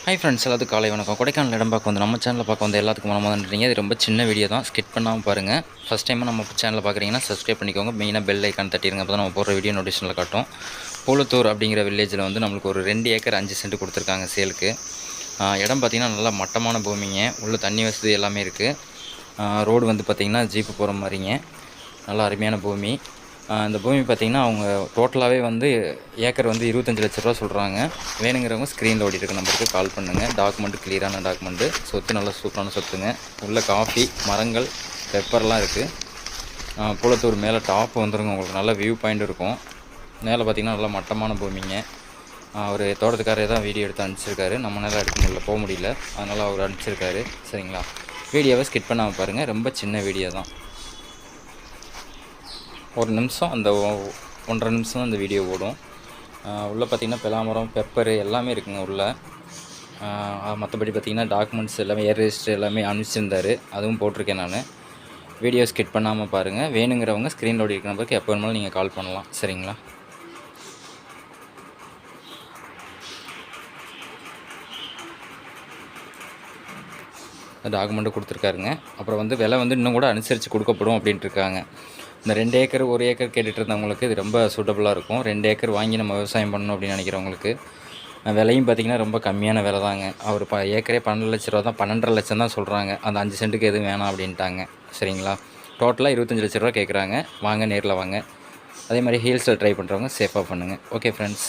Hi friends, எல்லாத்துக்கும் காலை வணக்கம். கொடைக்கானல் இடம் பார்க்க வந்து நம்ம சேனலில் பார்க்க வந்து எல்லாத்துக்கும் மனமாதன்றீங்க. இது ரொம்ப சின்ன வீடியோ தான், ஸ்கிப் பண்ணாமல் பாருங்கள். ஃபஸ்ட் டைம் நம்ம சேனலில் பார்க்குறீங்கன்னா சப்ஸ்கிரைப் பண்ணிக்கோங்க. மெயினாக பெல் ஐக்கான் தட்டிடுங்க, அப்போ தான் நம்ம போடுற வீடியோ நோட்டிஃபிகேஷனில் காட்டும். பூலத்தூர் அப்படிங்கிற வில்லேஜில் வந்து நம்மளுக்கு ஒரு 2 ஏக்கர் 5 சென்ட் கொடுத்துருக்காங்க சேலுக்கு. இடம் பார்த்திங்கன்னா நல்லா மட்டமான பூமிங்க, உள்ள தண்ணி வசதி எல்லாமே இருக்குது. ரோடு வந்து பார்த்திங்கன்னா ஜீப்பு போகிற மாதிரிங்க, நல்லா அருமையான பூமி. இந்த பூமி பார்த்திங்கன்னா அவங்க டோட்டலாகவே வந்து ஏக்கர் வந்து 25 லட்ச ரூபா சொல்கிறாங்க. வேணுங்கிறவங்க ஸ்க்ரீனில் ஓடிட்டுருக்க நம்பருக்கு கால் பண்ணுங்கள். டாக்குமெண்ட்டு கிளியரான டாக்குமெண்ட்டு, சொத்து நல்லா சூப்பரான சொத்துங்க. உள்ள காஃபி மரங்கள் பெப்பர்லாம் இருக்குது. பூலத்தூர் மேலே டாப் வந்துருங்க, உங்களுக்கு நல்ல வியூ பாயிண்ட் இருக்கும். மேலே பார்த்திங்கன்னா நல்லா மட்டமான பூமிங்க. அவர் தோட்டத்துக்காரே தான் வீடியோ எடுத்து அனுப்பிச்சிருக்காரு. நம்மளால் எடுக்க முடியல, போக முடியல, அதனால் அவர் அனுப்பிச்சிருக்காரு. சரிங்களா, வீடியோவை ஸ்கிப் பண்ணாமல் பாருங்கள். ரொம்ப சின்ன வீடியோ தான், ஒரு நிமிஷம், அந்த 1.5 நிமிஷம் தான் இந்த வீடியோ ஓடும். உள்ளே பார்த்திங்கன்னா பெலாமரம் பெப்பரு எல்லாமே இருக்குங்க உள்ளே. மற்றபடி பார்த்திங்கன்னா டாக்குமெண்ட்ஸ் எல்லாமே ஏர் ரெஜிஸ்டர் எல்லாமே அனுப்பிச்சிருந்தார், அதுவும் போட்டிருக்கேன் நான். வீடியோ ஸ்கிப் பண்ணாமல் பாருங்கள். வேணுங்கிறவங்க ஸ்க்ரீனில் ஓடி இருக்கிற நம்பருக்கு எப்போ வேணுமாலும் நீங்கள் கால் பண்ணலாம். சரிங்களா, டாக்குமெண்ட்டு கொடுத்துருக்காருங்க. அப்புறம் வந்து விலை வந்து இன்னும் கூட அனுசரித்து கொடுக்கப்படும் அப்படின்ட்டு இருக்காங்க. இந்த 2 ஏக்கர் 1 ஏக்கர் கேட்டுட்டு இருந்தவங்களுக்கு இது ரொம்ப சூட்டபுளாக இருக்கும். 2 ஏக்கர் வாங்கி நம்ம விவசாயம் பண்ணணும் அப்படின்னு நினைக்கிறவங்களுக்கு. விலையும் பார்த்திங்கன்னா ரொம்ப கம்மியான விலை தாங்க. அவர் ஏக்கரே 12 லட்ச ரூபா தான், 12.5 லட்சம் தான் சொல்கிறாங்க. அந்த 5 சென்ட்டுக்கு எதுவும் வேணாம் அப்படின்ட்டாங்க. சரிங்களா, டோட்டலாக 25 லட்ச ரூபா கேட்குறாங்க. வாங்க, நேரில் வாங்க. அதே மாதிரி ஹீல்ஸில் ட்ரை பண்ணுறவங்க சேஃபாக பண்ணுங்கள். Okay friends.